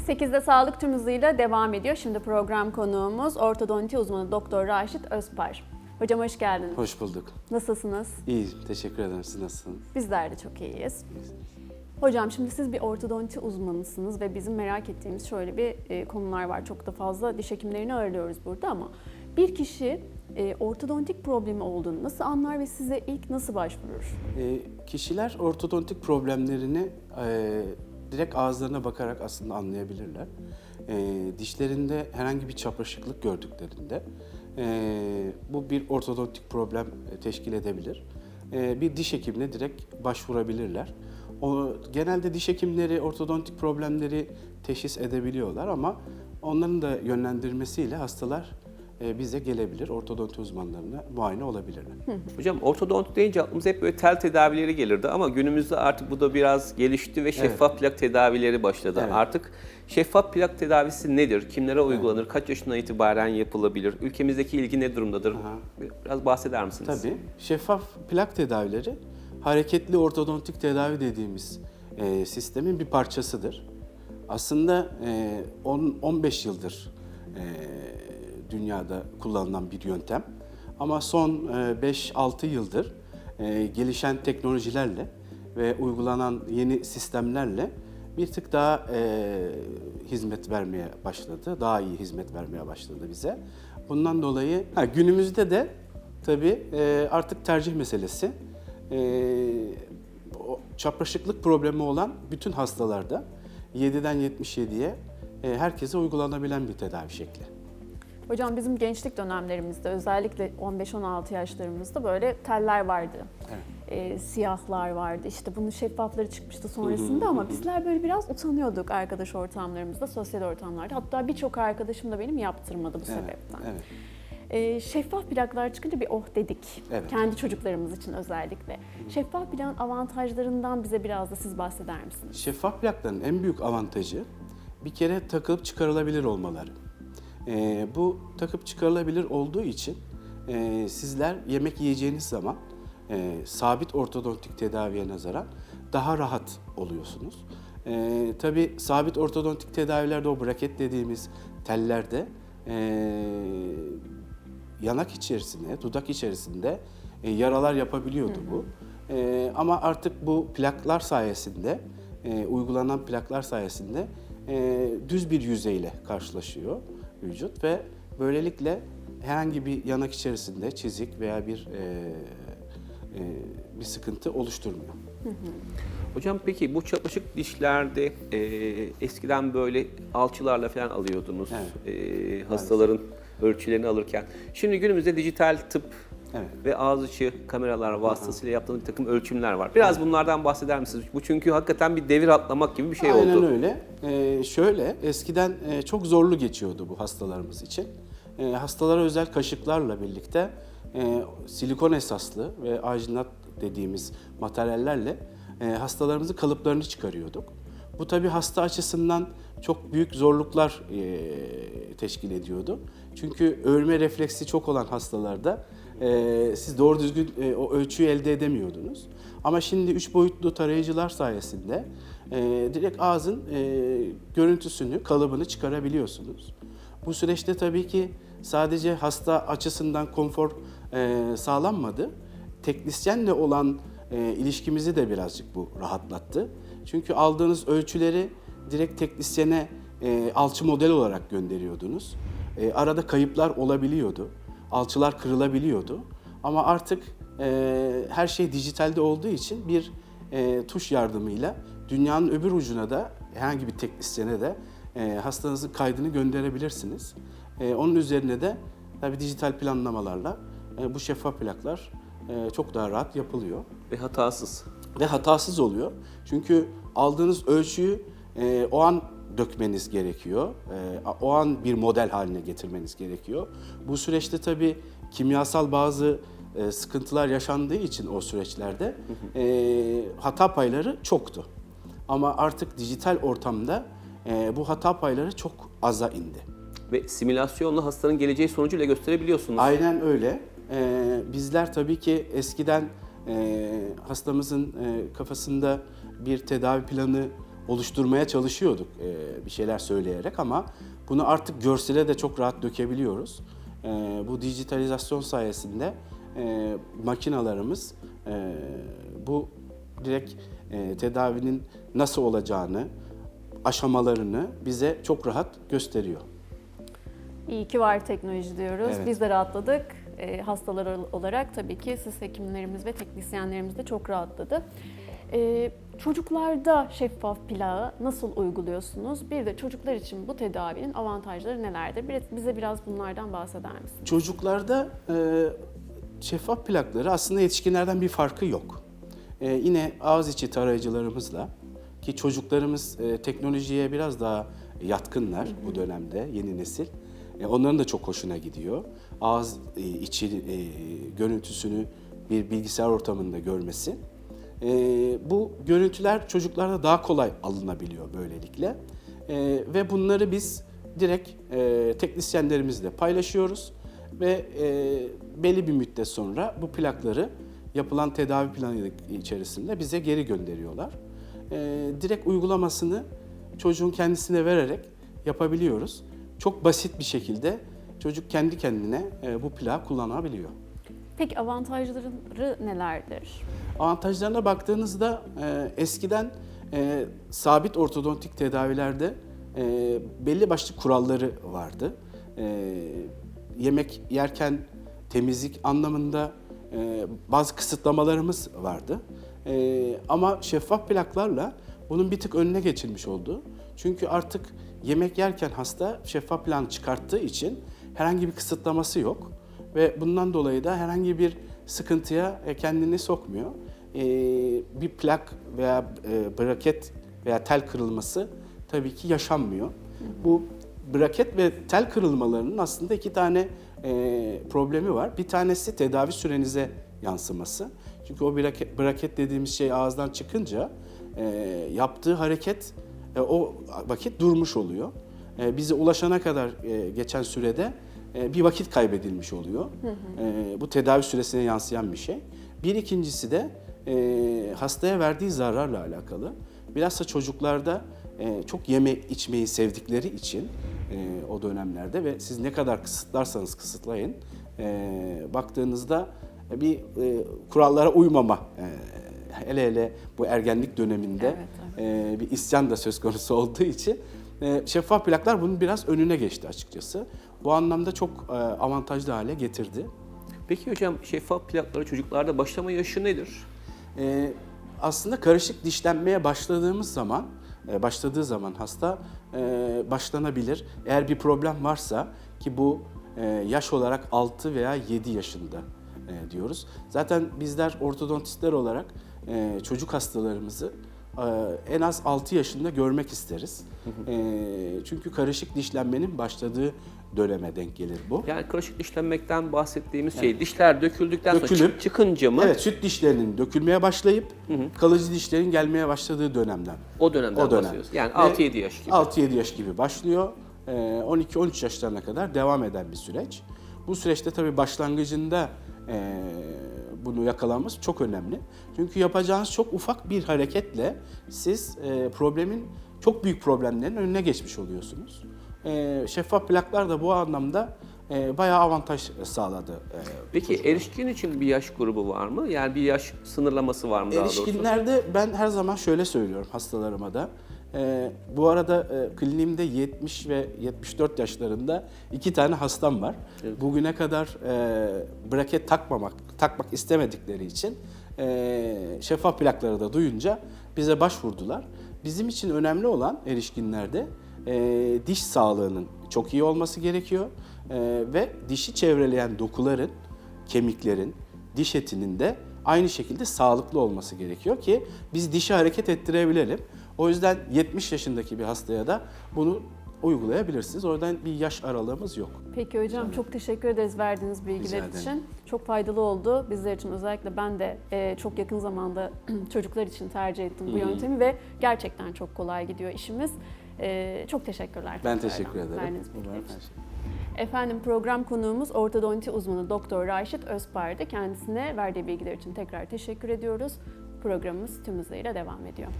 8'de sağlık tüm hızıyla devam ediyor. Şimdi program konuğumuz ortodonti uzmanı Doktor Raşit Özpar. Hocam hoş geldiniz. Hoş bulduk. Nasılsınız? İyiyim, teşekkür ederim. Siz nasılsınız? Bizler de çok iyiyiz. Hocam şimdi siz bir ortodonti uzmanısınız ve bizim merak ettiğimiz şöyle bir konular var. Çok da fazla diş hekimlerini ağırlıyoruz burada ama bir kişi ortodontik problemi olduğunu nasıl anlar ve size ilk nasıl başvurur? Kişiler ortodontik problemlerini direkt ağızlarına bakarak aslında anlayabilirler. Dişlerinde herhangi bir çapraşıklık gördüklerinde bu bir ortodontik problem teşkil edebilir. Bir diş hekimine direkt başvurabilirler. Genelde diş hekimleri ortodontik problemleri teşhis edebiliyorlar ama onların da yönlendirmesiyle hastalar bize gelebilir, ortodonti uzmanlarına muayene olabilirler. Hocam ortodonti deyince aklımıza hep böyle tel tedavileri gelirdi ama günümüzde artık bu da biraz gelişti ve şeffaf plak tedavileri başladı. Evet. Artık şeffaf plak tedavisi nedir? Kimlere uygulanır? Kaç yaşından itibaren yapılabilir? Ülkemizdeki ilgi ne durumdadır? Biraz bahseder misiniz? Tabii. Şeffaf plak tedavileri hareketli ortodontik tedavi dediğimiz sistemin bir parçasıdır. Aslında 10-15 yıldır dünyada kullanılan bir yöntem. Ama son 5-6 yıldır gelişen teknolojilerle ve uygulanan yeni sistemlerle bir tık daha hizmet vermeye başladı. Daha iyi hizmet vermeye başladı bize. Bundan dolayı günümüzde de tabii artık tercih meselesi. Çapraşıklık problemi olan bütün hastalarda 7'den 77'ye herkese uygulanabilen bir tedavi şekli. Hocam bizim gençlik dönemlerimizde özellikle 15-16 yaşlarımızda böyle teller vardı. Evet. Siyahlar vardı. İşte bunun şeffafları çıkmıştı sonrasında ama bizler böyle biraz utanıyorduk arkadaş ortamlarımızda, sosyal ortamlarda. Hatta birçok arkadaşım da benim yaptırmadı bu sebepten. Evet. Şeffaf plaklar çıkınca bir oh dedik. Evet. Kendi çocuklarımız için özellikle. Şeffaf plakın avantajlarından bize biraz da siz bahseder misiniz? Şeffaf plakların en büyük avantajı bir kere takılıp çıkarılabilir olmaları. Bu takıp çıkarılabilir olduğu için sizler yemek yiyeceğiniz zaman sabit ortodontik tedaviye nazaran daha rahat oluyorsunuz. Tabii sabit ortodontik tedavilerde o braket dediğimiz tellerde yanak içerisinde, dudak içerisinde yaralar yapabiliyordu bu. Ama artık bu plaklar sayesinde, uygulanan plaklar sayesinde düz bir yüzeyle karşılaşıyor vücut ve böylelikle herhangi bir yanak içerisinde çizik veya bir sıkıntı oluşturmuyor. Hocam peki bu çapraşık dişlerde eskiden böyle alçılarla falan alıyordunuz hastaların ölçülerini alırken. Şimdi günümüzde dijital tıp ve ağız içi kameralar vasıtasıyla yaptığınız bir takım ölçümler var. Biraz bunlardan bahseder misiniz? Bu çünkü hakikaten bir devir atlamak gibi bir şey oldu. Aynen öyle. Şöyle, eskiden çok zorlu geçiyordu bu hastalarımız için. Hastalara özel kaşıklarla birlikte silikon esaslı ve ajinat dediğimiz materyallerle hastalarımızın kalıplarını çıkarıyorduk. Bu tabii hasta açısından çok büyük zorluklar teşkil ediyordu. Çünkü örme refleksi çok olan hastalarda siz doğru düzgün o ölçüyü elde edemiyordunuz. Ama şimdi 3 boyutlu tarayıcılar sayesinde direkt ağzın görüntüsünü, kalıbını çıkarabiliyorsunuz. Bu süreçte tabii ki sadece hasta açısından konfor sağlanmadı. Teknisyenle olan ilişkimizi de birazcık bu rahatlattı. Çünkü aldığınız ölçüleri direkt teknisyene alçı model olarak gönderiyordunuz. Arada kayıplar olabiliyordu. Alçılar kırılabiliyordu. Ama artık her şey dijitalde olduğu için bir tuş yardımıyla dünyanın öbür ucuna da herhangi bir teknisyene de hastanızın kaydını gönderebilirsiniz. Onun üzerine de tabii dijital planlamalarla bu şeffaf plaklar çok daha rahat yapılıyor. Ve hatasız. Ve hatasız oluyor. Çünkü aldığınız ölçüyü o an dökmeniz gerekiyor. O an bir model haline getirmeniz gerekiyor. Bu süreçte tabii kimyasal bazı sıkıntılar yaşandığı için o süreçlerde hata payları çoktu. Ama artık dijital ortamda bu hata payları çok aza indi. Ve simülasyonla hastanın geleceği sonucuyla gösterebiliyorsunuz. Aynen öyle. Bizler tabii ki eskiden hastamızın kafasında bir tedavi planı oluşturmaya çalışıyorduk bir şeyler söyleyerek ama bunu artık görsele de çok rahat dökebiliyoruz. Bu dijitalizasyon sayesinde makinalarımız bu direkt tedavinin nasıl olacağını, aşamalarını bize çok rahat gösteriyor. İyi ki var teknoloji diyoruz. Evet. Biz de rahatladık. Hastalar olarak tabii ki siz hekimlerimiz ve teknisyenlerimiz de çok rahatladı. Çocuklarda şeffaf plağı nasıl uyguluyorsunuz? Bir de çocuklar için bu tedavinin avantajları nelerdir? Bize biraz bunlardan bahseder misiniz? Çocuklarda şeffaf plakları aslında yetişkinlerden bir farkı yok. Yine ağız içi tarayıcılarımızla ki çocuklarımız teknolojiye biraz daha yatkınlar bu dönemde yeni nesil. Onların da çok hoşuna gidiyor. Ağız içi görüntüsünü bir bilgisayar ortamında görmesi. Bu görüntüler çocuklarda daha kolay alınabiliyor böylelikle. Ve bunları biz direkt teknisyenlerimizle paylaşıyoruz ve belli bir müddet sonra bu plakları yapılan tedavi planı içerisinde bize geri gönderiyorlar. Direkt uygulamasını çocuğun kendisine vererek yapabiliyoruz. Çok basit bir şekilde çocuk kendi kendine bu plağı kullanabiliyor. Peki avantajları nelerdir? Avantajlarına baktığınızda eskiden sabit ortodontik tedavilerde belli başlı kuralları vardı. Yemek yerken temizlik anlamında bazı kısıtlamalarımız vardı. Ama şeffaf plaklarla bunun bir tık önüne geçilmiş oldu. Çünkü artık yemek yerken hasta şeffaf plak çıkarttığı için herhangi bir kısıtlaması yok. Ve bundan dolayı da herhangi bir sıkıntıya kendini sokmuyor. Bir plak veya braket veya tel kırılması tabii ki yaşanmıyor. Bu braket ve tel kırılmalarının aslında iki tane problemi var. Bir tanesi tedavi sürenize yansıması. Çünkü o braket dediğimiz şey ağızdan çıkınca yaptığı hareket o vakit durmuş oluyor. Bize ulaşana kadar geçen sürede bir vakit kaybedilmiş oluyor. Bu tedavi süresine yansıyan bir şey. Bir ikincisi de hastaya verdiği zararla alakalı. Bilhassa çocuklarda çok yeme içmeyi sevdikleri için o dönemlerde ve siz ne kadar kısıtlarsanız kısıtlayın baktığınızda bir kurallara uymama hele bu ergenlik döneminde bir isyan da söz konusu olduğu için şeffaf plaklar bunun biraz önüne geçti açıkçası. Bu anlamda çok avantajlı hale getirdi. Peki hocam şeffaf plaklara çocuklarda başlama yaşı nedir? Aslında karışık dişlenmeye başladığı zaman hasta başlanabilir. Eğer bir problem varsa ki bu yaş olarak 6 veya 7 yaşında diyoruz. Zaten bizler ortodontistler olarak çocuk hastalarımızı en az 6 yaşında görmek isteriz. Çünkü karışık dişlenmenin başladığı döneme denk gelir bu. Yani karışık dişlenmekten bahsettiğimiz şey dişler döküldükten sonra çıkınca mı? Evet, süt dişlerinin dökülmeye başlayıp kalıcı dişlerin gelmeye başladığı dönemden. O dönemden bahsediyoruz. Yani 6-7 yaş gibi. 6-7 yaş gibi başlıyor. 12-13 yaşlarına kadar devam eden bir süreç. Bu süreçte tabii başlangıcında bunu yakalamamız çok önemli. Çünkü yapacağınız çok ufak bir hareketle siz problemin çok büyük problemlerin önüne geçmiş oluyorsunuz. Şeffaf plaklar da bu anlamda bayağı avantaj sağladı. Peki çocuklar. erişkin için bir yaş grubu var mı? Yani bir yaş sınırlaması var mı daha doğrusu? Erişkinlerde ben her zaman şöyle söylüyorum hastalarıma da. Bu arada kliniğimde 70 ve 74 yaşlarında 2 tane hastam var. Evet. Bugüne kadar braket takmak istemedikleri için şeffaf plakları da duyunca bize başvurdular. Bizim için önemli olan erişkinlerde diş sağlığının çok iyi olması gerekiyor ve dişi çevreleyen dokuların, kemiklerin, diş etinin de aynı şekilde sağlıklı olması gerekiyor ki biz dişi hareket ettirebilelim. O yüzden 70 yaşındaki bir hastaya da bunu uygulayabilirsiniz. Oradan bir yaş aralığımız yok. Peki hocam çok teşekkür ederiz verdiğiniz bilgiler için. Çok faydalı oldu bizler için. Özellikle ben de çok yakın zamanda çocuklar için tercih ettim bu yöntemi ve gerçekten çok kolay gidiyor işimiz. Çok teşekkürler. Ben teşekkür ederim. Verdiğiniz bilgiler için. Efendim program konuğumuz ortodonti uzmanı Doktor Raşit Özpar'dı. Kendisine verdiği bilgiler için tekrar teşekkür ediyoruz. Programımız tüm hızıyla devam ediyor.